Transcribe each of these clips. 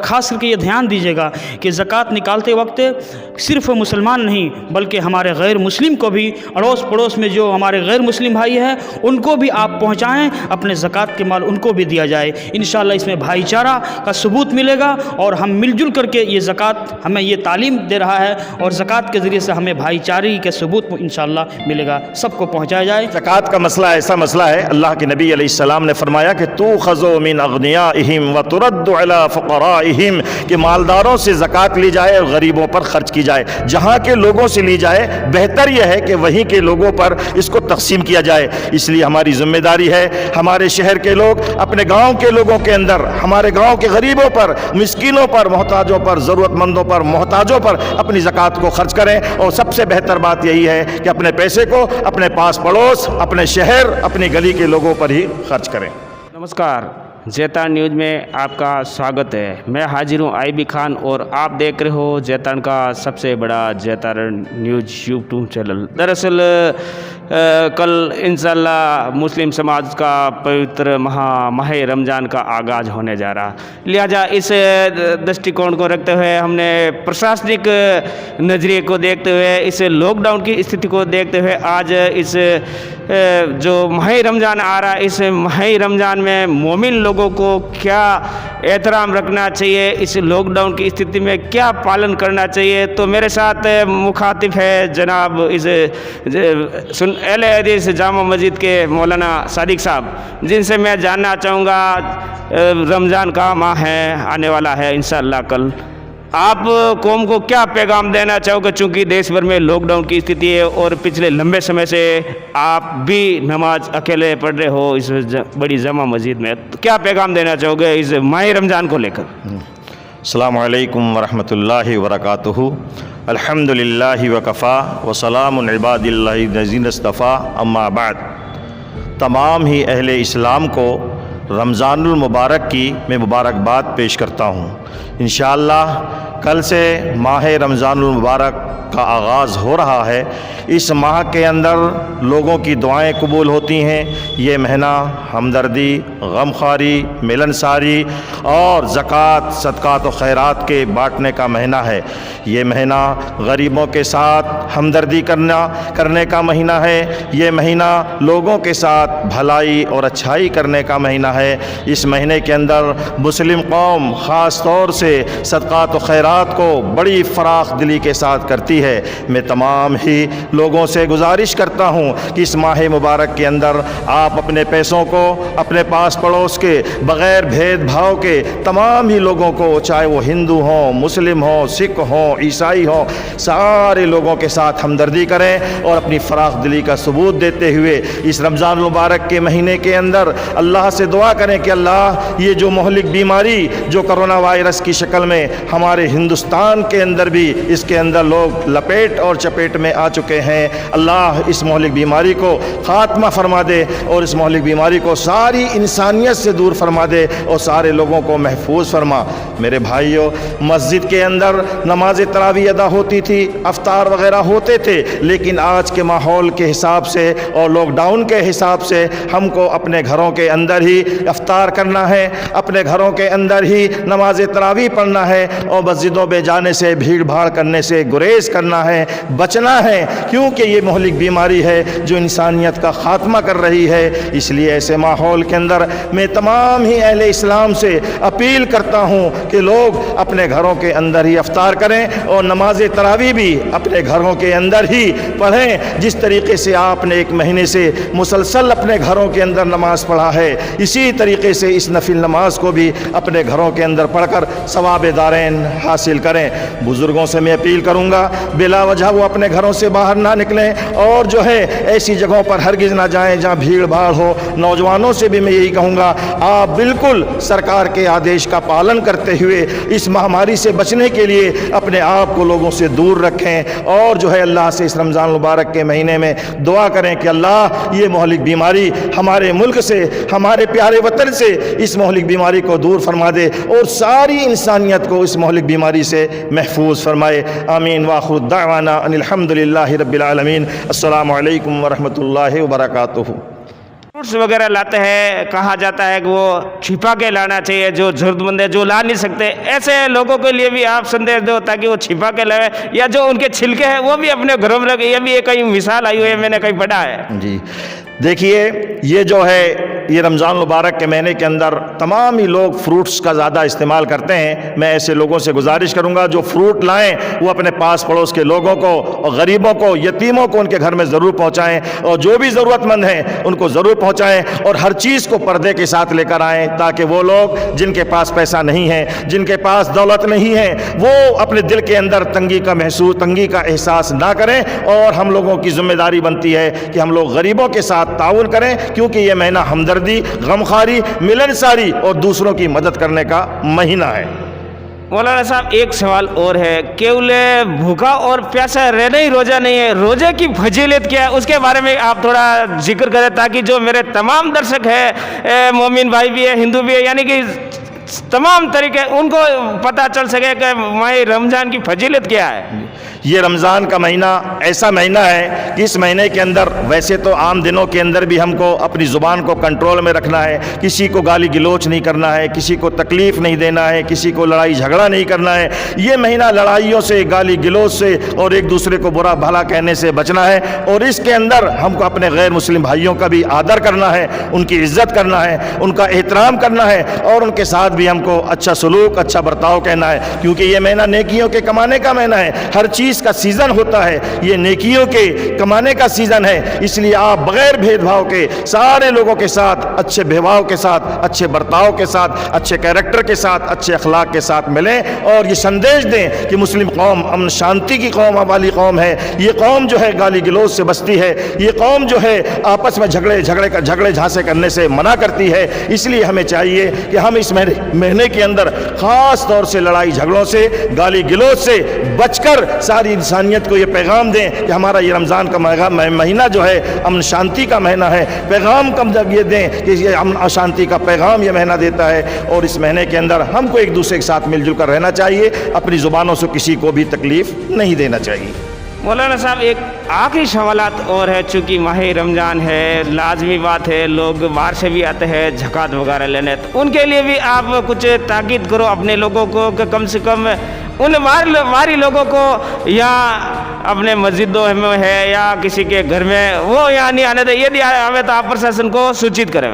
खास करके ये ध्यान दीजिएगा कि ज़कात निकालते वक्त सिर्फ मुसलमान नहीं बल्कि हमारे गैर मुस्लिम को भी, अड़ोस पड़ोस में जो हमारे गैर मुस्लिम भाई हैं उनको भी आप पहुँचाएँ, अपने ज़कात के माल उनको भी दिया जाए। इंशाअल्लाह इसमें भाईचारा का सबूत मिलेगा और हम मिलजुल करके ये ज़कात हमें ये तालीम दे रहा है और ज़कात के ज़रिए से हमें भाईचारे के सबूत इंशाअल्लाह मिलेगा, सबको पहुँचाया जाए। ज़कात का मसला ऐसा मसला है, अल्लाह के नबी अलैहिस्सलाम ने फरमाया कि तू खज़ो मिन अग़नियाइहिम व तुरद्दु अला फ़ुक़राइहिम, कि मालदारों से ज़कात ली जाए और गरीबों पर खर्च की जाए। जहाँ के लोगों से ली जाए, बेहतर यह है कि वहीं के लोगों पर इसको तक़सीम किया जाए। इसलिए हमारी ज़िम्मेदारी है, हमारे शहर के लोग अपने गाँव के लोगों के अंदर, हमारे गाँव के गरीबों पर, मिस्कीनों पर, मोहताजों पर, ज़रूरतमंदों पर, मोहताजों पर अपनी ज़कात को खर्च करें। और सबसे बेहतर बात यही है कि अपने पैसे को अपने पास पड़ोस, अपने शहर, अपनी गली के लोगों पर ही खर्च करें। नमस्कार, जैतान न्यूज़ में आपका स्वागत है। मैं हाजिर हूँ आईबी खान और आप देख रहे हो जैतान का सबसे बड़ा जैतान न्यूज़ यूट्यूब चैनल। दरअसल कल इंशाअल्लाह मुस्लिम समाज का पवित्र माह रमज़ान का आगाज़ होने जा रहा, लिहाजा इस दृष्टिकोण को रखते हुए हमने प्रशासनिक नज़रिए को देखते हुए, इस लॉकडाउन की स्थिति को देखते हुए आज इस जो माह रमज़ान आ रहा है, इस माह रमज़ान में मोमिन लोगों को क्या एहतराम रखना चाहिए, इस लॉकडाउन की स्थिति में क्या पालन करना चाहिए। तो मेरे साथ मुखातिब है जनाब इस अहले हदीस जामा मस्जिद के मौलाना सादिक साहब, जिनसे मैं जानना चाहूँगा रमज़ान का माह है, आने वाला है इंशाअल्लाह कल, आप कौम को क्या पैगाम देना चाहोगे, चूँकि देश भर में लॉकडाउन की स्थिति है और पिछले लंबे समय से आप भी नमाज अकेले पढ़ रहे हो इस बड़ी जामा मस्जिद में, तो क्या पैगाम देना चाहोगे इस माह रमज़ान को लेकर? अस्सलामु अलैकुम वरहमतुल्लाहि वबरकातुहू। अल्हम्दुलिल्लाहि वकफ़ा व सलामुन इबादिल्लाहि लज़ीना इस्तफ़ा, अम्मा बाद। तमाम ही अहले इस्लाम को रमज़ानुल मुबारक की मैं मुबारकबाद पेश करता हूँ। इंशाअल्लाह कल से माह रमज़ानुल मुबारक का आगाज़ हो रहा है। इस माह के अंदर लोगों की दुआएं कबूल होती हैं। ये महीना हमदर्दी, गमखारी, मिलनसारी और ज़कात, सदक़ात व खैरात के बाँटने का महीना है। ये महीना गरीबों के साथ हमदर्दी करने का महीना है। ये महीना लोगों के साथ भलाई और अच्छाई करने का महीना है। इस महीने के अंदर मुस्लिम कौम ख़ास तौर से सदक़ात व खैरात को बड़ी फ़राख़ दिली के साथ करती है। मैं तमाम ही लोगों से गुजारिश करता हूँ कि इस माह मुबारक के अंदर आप अपने पैसों को अपने पास पड़ोस के बग़ैर भेदभाव के तमाम ही लोगों को, चाहे वो हिंदू हों, मुस्लिम हों, सिख हों, ईसाई हों, सारे लोगों के साथ हमदर्दी करें और अपनी फ़राख़ दिली का सबूत देते हुए इस रमज़ान मुबारक के महीने के अंदर अल्लाह से दुआ करें कि अल्लाह ये जो मोहलिक बीमारी जो कोरोना वायरस की शक्ल में हमारे हिंदुस्तान के अंदर भी इसके अंदर लोग लपेट और चपेट में आ चुके हैं, अल्लाह इस मोहलिक बीमारी को ख़ात्मा फरमा दे और इस मोहलिक बीमारी को सारी इंसानियत से दूर फरमा दे और सारे लोगों को महफूज फरमा। मेरे भाइयों, मस्जिद के अंदर नमाज तरावी अदा होती थी, अफ्तार वगैरह होते थे, लेकिन आज के माहौल के हिसाब से और लॉकडाउन के हिसाब से हमको अपने घरों के अंदर ही अफ्तार करना है, अपने घरों के अंदर ही नमाज तरावी पढ़ना है और मस्जिदों में जाने से, भीड़ भाड़ करने से गुरेज करना है, बचना है, क्योंकि ये मोहलिक बीमारी है जो इंसानियत का ख़ात्मा कर रही है। इसलिए ऐसे माहौल के अंदर मैं तमाम ही अहले इस्लाम से अपील करता हूँ कि लोग अपने घरों के अंदर ही अफ्तार करें और नमाज तरावी भी अपने घरों के अंदर ही पढ़ें। जिस तरीके से आपने एक महीने से मुसलसल अपने घरों के अंदर नमाज पढ़ा है, इसी तरीके से इस नफिल नमाज को भी अपने घरों के अंदर पढ़कर सवाब दारैन हासिल करें। बुज़ुर्गों से मैं अपील करूँगा बिला वजह वो अपने घरों से बाहर ना निकलें और जो है ऐसी जगहों पर हरगिज़ ना जाएं जहाँ भीड़ भाड़ हो। नौजवानों से भी मैं यही कहूँगा, आप बिल्कुल सरकार के आदेश का पालन करते हुए इस महामारी से बचने के लिए अपने आप को लोगों से दूर रखें और जो है अल्लाह से इस रमज़ान मुबारक के महीने में दुआ करें कि अल्लाह ये मोहलिक बीमारी हमारे मुल्क से, हमारे प्यारे वतन से इस मोहलिक बीमारी को दूर फरमा दे और सारी इंसानियत को इस मोहलिक बीमारी से महफूज फरमाए। आमीन। वाखिर दावाना अनिल हम्दुलिल्लाहि रब्बिल आलमीन। अस्सलामु अलैकुम वरहमतुल्लाहि वबरकातुहू। फ्रूट्स वगैरह लाते हैं, कहा जाता है कि वो छिपा के लाना चाहिए, जो ज़रूरतमंद है, जो ला नहीं सकते, ऐसे लोगों के लिए भी आप संदेश दो ताकि वो छिपा के लाए, या जो उनके छिलके हैं वो भी अपने घरों में रखें। ये भी एक कहीं मिसाल आई हुई है, मैंने कहीं पढ़ा है। जी देखिए, ये जो है ये रमज़ान मुबारक के महीने के अंदर तमाम ही लोग फ्रूट्स का ज़्यादा इस्तेमाल करते हैं। मैं ऐसे लोगों से गुजारिश करूंगा जो फ्रूट लाएं वो अपने पास पड़ोस के लोगों को और गरीबों को, यतीमों को उनके घर में ज़रूर पहुंचाएं, और जो भी ज़रूरतमंद हैं उनको ज़रूर पहुंचाएं, और हर चीज़ को पर्दे के साथ लेकर आएं, ताकि वो लोग जिनके पास पैसा नहीं है, जिनके पास दौलत नहीं है, वो अपने दिल के अंदर तंगी का एहसास ना करें। और हम लोगों की जिम्मेदारी बनती है कि हम लोग गरीबों के साथ ताउन करें, क्योंकि ये महीना हमदर्दी, गमखारी, मिलनसारी और दूसरों की मदद करने का महीना है। मौलाना साहब, एक सवाल और है, केवल भूखा और प्यासा रहना ही रोज़ा नहीं है, रोज़े की फजीलत क्या है, उसके बारे में आप थोड़ा जिक्र करें ताकि जो मेरे तमाम दर्शक हैं, मोमिन भाई भी है, हिंदू भी है, यानी कि तमाम तरीके उनको पता चल सके कि माह रमज़ान की फजीलत क्या है। ये रमज़ान का महीना ऐसा महीना है कि इस महीने के अंदर, वैसे तो आम दिनों के अंदर भी हमको अपनी ज़ुबान को कंट्रोल में रखना है, किसी को गाली गलोच नहीं करना है, किसी को तकलीफ़ नहीं देना है, किसी को लड़ाई झगड़ा नहीं करना है। ये महीना लड़ाइयों से, गाली गलोच से और एक दूसरे को बुरा भला कहने से बचना है, और इसके अंदर हमको अपने गैर मुस्लिम भाइयों का भी आदर करना है, उनकी इज़्ज़त करना है, उनका एहतराम करना है, और उनके साथ भी हमको अच्छा सलूक, अच्छा बर्ताव कहना है, क्योंकि ये महीना नेकियों के कमाने का महीना है। हर चीज़ का सीज़न होता है, ये नेकियों के कमाने का सीज़न है। इसलिए आप बगैर भेदभाव के सारे लोगों के साथ अच्छे व्यवहार के साथ, अच्छे बर्ताव के साथ, अच्छे कैरेक्टर के साथ, अच्छे अखलाक के साथ मिलें, और ये संदेश दें कि मुस्लिम कौम अमन शांति की कौम वाली कौम है। ये कौम जो है गाली गलौज से बचती है, ये कौम जो है आपस में झगड़े झांसे करने से मना करती है। इसलिए हमें चाहिए कि हम इस महीने के अंदर ख़ास तौर से लड़ाई झगड़ों से, गाली गलौज से बचकर सारी इंसानियत को ये पैगाम दें कि हमारा ये रमज़ान का महीना जो है अमन शांति का महीना है। पैगाम कम जब ये दें कि ये अमन शांति का पैगाम ये महीना देता है, और इस महीने के अंदर हमको एक दूसरे के साथ मिलजुल कर रहना चाहिए, अपनी ज़ुबानों से किसी को भी तकलीफ़ नहीं देना चाहिए। मौलाना साहब, एक आखिरी सवालात और है, चूँकि माह रमज़ान है, लाजमी बात है, लोग बाहर से भी आते हैं ज़कात वगैरह लेने, तो उनके लिए भी आप कुछ ताकीद करो अपने लोगों को कि कम से कम उन बाहरी लोगों को या अपने मस्जिदों में है या किसी के घर में वो यहाँ नहीं आने दे, यदि आवे तो आप प्रशासन को सूचित करें।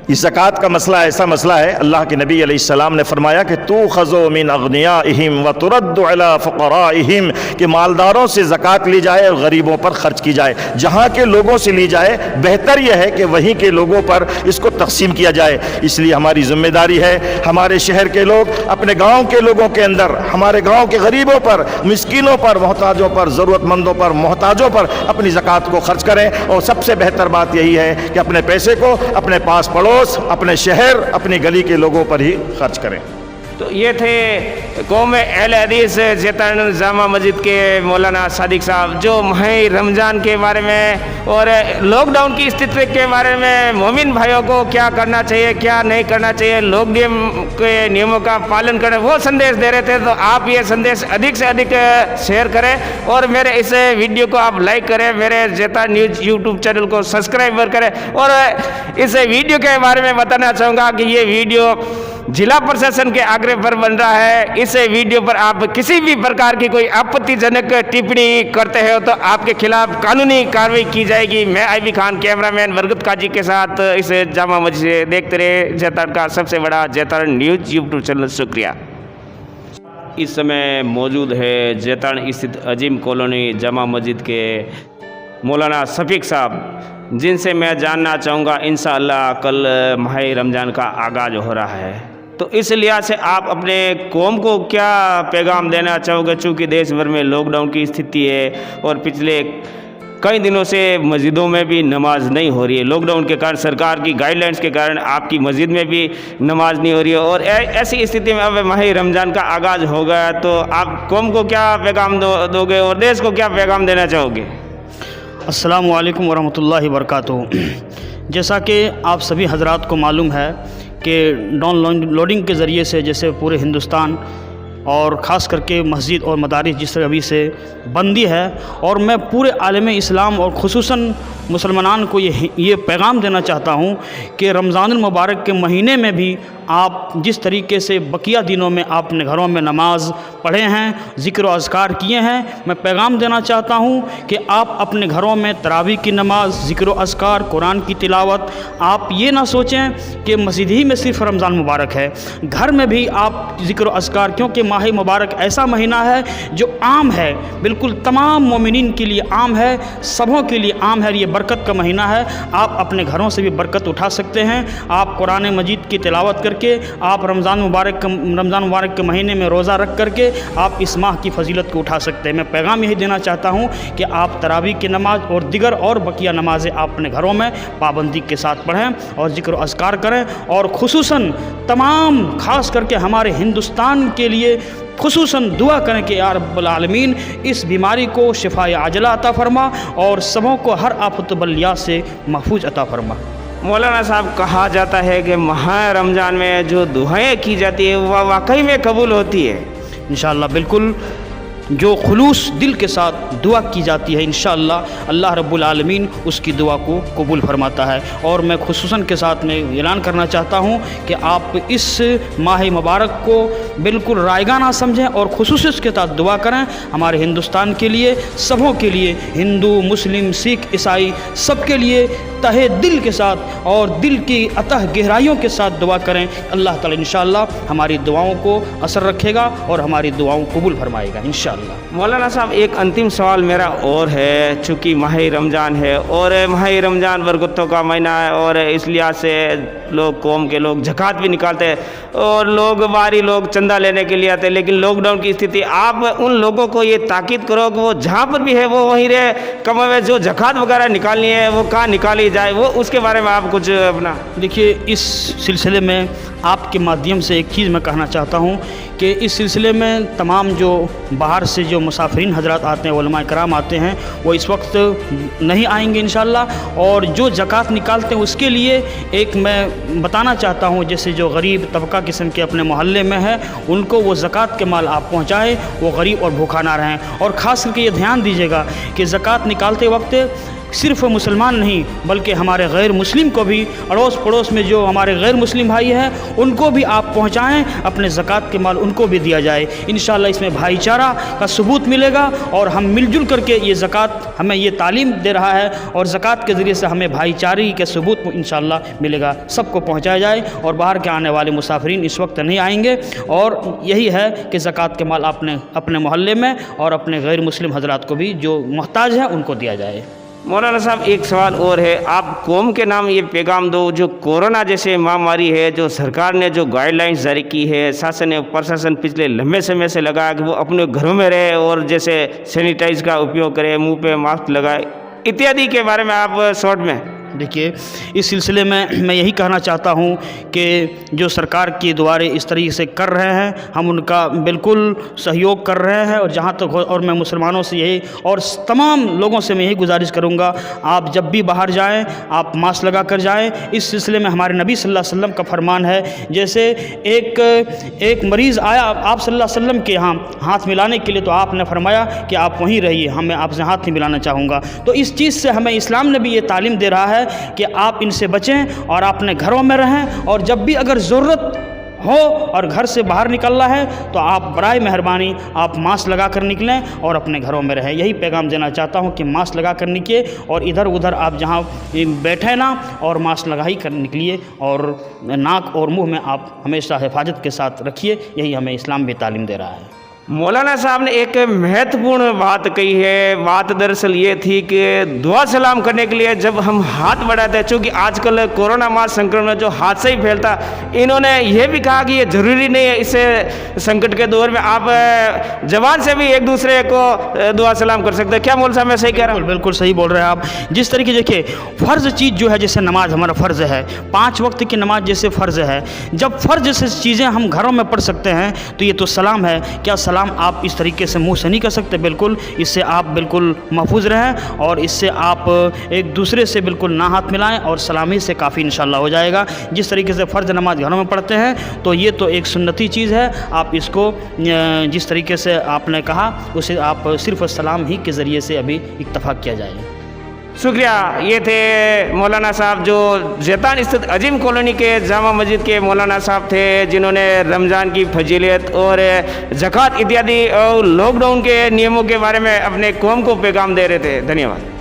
इस ज़कात का मसला ऐसा मसला है, अल्लाह के नबी अलैहिस्सलाम ने फरमाया कि तू खज़ो मिन अग़नियाइहिम व तुरद्दु अला फ़ुक़राइहिम, कि मालदारों से ज़कात ली जाए और गरीबों पर ख़र्च की जाए। जहाँ के लोगों से ली जाए, बेहतर यह है कि वहीं के लोगों पर इसको तक़सीम किया जाए। इसलिए हमारी ज़िम्मेदारी है, हमारे शहर के लोग अपने गाँव के लोगों के अंदर, हमारे गाँव के गरीबों पर, मिस्कीनों पर, मोहताजों पर, ज़रूरतमंदों पर, मोहताजों पर अपनी ज़कात को खर्च करें। और सबसे बेहतर बात यही है कि अपने पैसे को अपने पास पड़ोस, अपने शहर, अपनी गली के लोगों पर ही खर्च करें। तो ये थे कौम अहले हदीस जेतान जामा मस्जिद के मौलाना सादिक साहब, जो माह रमज़ान के बारे में और लॉकडाउन की स्थिति के बारे में मोमिन भाइयों को क्या करना चाहिए, क्या नहीं करना चाहिए, लॉकडाउन के नियमों का पालन करें, वो संदेश दे रहे थे। तो आप ये संदेश अधिक से अधिक शेयर करें और मेरे इस वीडियो को आप लाइक करें, मेरे जेतान न्यूज़ यूट्यूब चैनल को सब्सक्राइब करें। और इस वीडियो के बारे में बताना चाहूँगा कि ये वीडियो जिला प्रशासन के आग्रह पर बन रहा है। इस वीडियो पर आप किसी भी प्रकार की कोई आपत्तिजनक टिप्पणी करते हो तो आपके खिलाफ कानूनी कार्रवाई की जाएगी। मैं आईबी खान, कैमरामैन बरगत काजी के साथ इस जामा मस्जिद से देखते रहे जेतान का सबसे बड़ा जेतान न्यूज़ यूट्यूब चैनल। शुक्रिया। इस समय मौजूद है जेतान स्थित अजीम कॉलोनी जामा मस्जिद के मौलाना शफीक साहब, जिनसे मैं जानना चाहूँगा इंशाअल्लाह कल माह रमज़ान का आगाज़ हो रहा है, तो इस लिहाज से आप अपने कौम को क्या पैगाम देना चाहोगे? चूँकि देश भर में लॉकडाउन की स्थिति है और पिछले कई दिनों से मस्जिदों में भी नमाज नहीं हो रही है। लॉकडाउन के कारण, सरकार की गाइडलाइंस के कारण आपकी मस्जिद में भी नमाज नहीं हो रही है, और ऐसी स्थिति में अब माह रमज़ान का आगाज़ हो गया, तो आप कौम को क्या पैगाम दोगे और देश को क्या पैगाम देना चाहोगे? अस्सलामु अलैकुम वरहमतुल्लाहि वबरकातुहू। जैसा कि आप सभी हजरात को मालूम है कि डाउनलोडिंग के ज़रिए से जैसे पूरे हिंदुस्तान और ख़ास करके मस्जिद और मदारिस जिस तरह अभी से बंदी है, और मैं पूरे आलम इस्लाम और ख़ुसूसन मुसलमान को ये पैगाम देना चाहता हूँ कि रमज़ानुल मुबारक के महीने में भी आप जिस तरीके से बकिया दिनों में आप अपने घरों में नमाज पढ़े हैं, ज़िक्र व अज़कार किए हैं, मैं पैगाम देना चाहता हूँ कि आप अपने घरों में तरावी की नमाज, ज़िक्र व अज़कार, कुरान की तिलावत, आप ये ना सोचें कि मस्जिद ही में सिर्फ रमज़ान मुबारक है, घर में भी आप ज़िक्र व अज़कार, क्योंकि माह मुबारक ऐसा महीना है जो आम है, बिल्कुल तमाम मोमिनीन के लिए आम है, सबों के लिए आम है। ये बरकत का महीना है, आप अपने घरों से भी बरकत उठा सकते हैं। आप कुरान मजीद की तिलावत करके, आप रमज़ान मुबारक के महीने में रोज़ा रख करके आप इस माह की फजीलत को उठा सकते हैं। मैं पैगाम यही देना चाहता हूँ कि आप तरावी की नमाज और दिगर और बकिया नमाज़ें आप अपने घरों में पाबंदी के साथ पढ़ें और ज़िक्र व अज़कार करें, और खुसूसन तमाम खास करके हमारे हिंदुस्तान के लिए खुसूसन दुआ करें कि या रब्बुल आलमीन इस बीमारी को शिफाए आजला अता फरमा और सबों को हर आफत बलिया से महफूज अता फरमा। मौलाना साहब, कहा जाता है कि माह रमज़ान में जो दुआएं की जाती है वह वाकई में कबूल होती है। इंशाअल्लाह बिल्कुल, जो खुलूस दिल के साथ दुआ की जाती है इंशाअल्लाह अल्लाह रब्बुल आलमीन उसकी दुआ को कबूल फरमाता है। और मैं खुसूसन के साथ में ऐलान करना चाहता हूँ कि आप इस माह मुबारक को बिल्कुल रायगा ना समझें और खुसूस के साथ दुआ करें हमारे हिंदुस्तान के लिए, सबों के लिए, हिंदू, मुस्लिम, सिख, ईसाई, सबके लिए तहे दिल के साथ और दिल की अतः गहराइयों के साथ दुआ करें। अल्लाह ताला इंशाअल्लाह हमारी दुआओं को असर रखेगा और हमारी दुआओं को कबूल फरमाएगा इंशाअल्लाह। मौलाना साहब, एक अंतिम सवाल मेरा और है, चूँकि माह रमज़ान है और माह रमज़ान बरकतों का महीना है और इस लिहाज से लोग, कौम के लोग ज़कात भी निकालते हैं और लोग बाहरी लोग चंदा लेने के लिए आते हैं, लेकिन लॉकडाउन की स्थिति, आप उन लोगों को ये ताकीद करो कि वो जहाँ पर भी है वो वहीं रहे, कम में जो ज़कात वगैरह निकालनी है वो कहाँ निकाली जाए, वो उसके बारे में आप कुछ अपना। देखिए, इस सिलसिले में आपके माध्यम से एक चीज़ मैं कहना चाहता हूँ कि इस सिलसिले में तमाम जो बाहर से जो मुसाफिरीन हजरात आते हैं, उलमा कराम आते हैं, वो इस वक्त नहीं आएंगे इंशाअल्लाह। और जो ज़कात निकालते हैं उसके लिए एक मैं बताना चाहता हूँ, जैसे जो गरीब तबका किस्म के अपने मोहल्ले में है उनको वो ज़कात के माल आप पहुँचाएँ, वो गरीब और भूखा ना रहें। और ख़ास करके ये ध्यान दीजिएगा कि ज़कात निकालते वक्त सिर्फ मुसलमान नहीं बल्कि हमारे गैर मुस्लिम को भी, अड़ोस पड़ोस में जो हमारे गैर मुस्लिम भाई हैं उनको भी आप पहुंचाएं, अपने ज़कात के माल उनको भी दिया जाए। इंशाअल्लाह इसमें भाईचारा का सबूत मिलेगा और हम मिलजुल करके ये ज़कात हमें ये तालीम दे रहा है और ज़कात के ज़रिए से हमें भाईचारे के सबूत इंशाअल्लाह मिलेगा। सबको पहुँचाया जाए और बाहर के आने वाले मुसाफिरीन इस वक्त नहीं आएंगे। और यही है कि ज़कात के माल अपने मोहल्ले में और अपने गैर मुस्लिम हजरात को भी जो मोहताज हैं उनको दिया जाए। मौलाना साहब, एक सवाल और है, आप कौम के नाम ये पैगाम दो, जो कोरोना जैसे महामारी है, जो सरकार ने जो गाइडलाइंस जारी की है, शासन और प्रशासन पिछले लंबे समय से लगाया कि वो अपने घरों में रहे और जैसे सैनिटाइज का उपयोग करें, मुंह पे मास्क लगाए इत्यादि के बारे में आप शॉर्ट में। देखिए, इस सिलसिले में मैं यही कहना चाहता हूँ कि जो सरकार के द्वारे इस तरीके से कर रहे हैं हम उनका बिल्कुल सहयोग कर रहे हैं। और जहाँ तक और मैं मुसलमानों से यही और तमाम लोगों से मैं यही गुजारिश करूँगा, आप जब भी बाहर जाएं आप मास्क लगा कर जाएं। इस सिलसिले में हमारे नबी सल्लल्लाहु अलैहि वसल्लम का फरमान है, जैसे एक मरीज़ आया आप सल्लल्लाहु अलैहि वसल्लम के यहाँ हाथ मिलाने के लिए, तो आपने फरमाया कि आप वहीं रहिए, हमें आपसे हाथ नहीं मिलाना चाहूँगा। तो इस चीज़ से हमें इस्लाम ने भी ये तालीम दे रहा है कि आप इनसे बचें और अपने घरों में रहें। और जब भी अगर ज़रूरत हो और घर से बाहर निकलना है तो आप बराए मेहरबानी आप मास्क लगा कर निकलें और अपने घरों में रहें। यही पैगाम देना चाहता हूं कि मास्क लगा कर निकलिए और इधर उधर आप जहां बैठे ना और मास्क लगा ही कर निकलिए और नाक और मुंह में आप हमेशा हिफाजत के साथ रखिए। यही हमें इस्लाम भी तालीम दे रहा है। मौलाना साहब ने एक महत्वपूर्ण बात कही है। बात दरअसल ये थी कि दुआ सलाम करने के लिए जब हम हाथ बढ़ाते हैं, चूँकि आजकल कोरोना माह संक्रमण जो हाथ से ही फैलता, इन्होंने ये भी कहा कि ये ज़रूरी नहीं है, इससे संकट के दौर में आप जबान से भी एक दूसरे को दुआ सलाम कर सकते हैं। क्या मौलवी साहब मैं सही कह रहा हूँ? बिल्कुल सही बोल रहे हैं आप। जिस तरीके देखिए फ़र्ज़ चीज़ जो है, जैसे नमाज हमारा फ़र्ज़ है, 5 वक्त की नमाज जैसे फ़र्ज़ है, जब फ़र्ज़ से चीज़ें हम घरों में पढ़ सकते हैं तो ये तो सलाम है। क्या सलाम आप इस तरीके से मुंह से नहीं कर सकते? बिल्कुल, इससे आप बिल्कुल महफूज रहें और इससे आप एक दूसरे से बिल्कुल ना हाथ मिलाएं और सलामी से काफ़ी इंशाअल्लाह हो जाएगा। जिस तरीके से फ़र्ज़ नमाज घरों में पढ़ते हैं तो ये तो एक सुन्नती चीज़ है। आप इसको जिस तरीके से आपने कहा उसे आप सिर्फ सलाम ही के ज़रिए से अभी इक्तफ़ा किया जाए। शुक्रिया। ये थे मौलाना साहब जो जैतान स्थित अजीम कॉलोनी के जामा मस्जिद के मौलाना साहब थे, जिन्होंने रमज़ान की फजीलियत और ज़कात इत्यादि और लॉकडाउन के नियमों के बारे में अपने कौम को पैगाम दे रहे थे। धन्यवाद।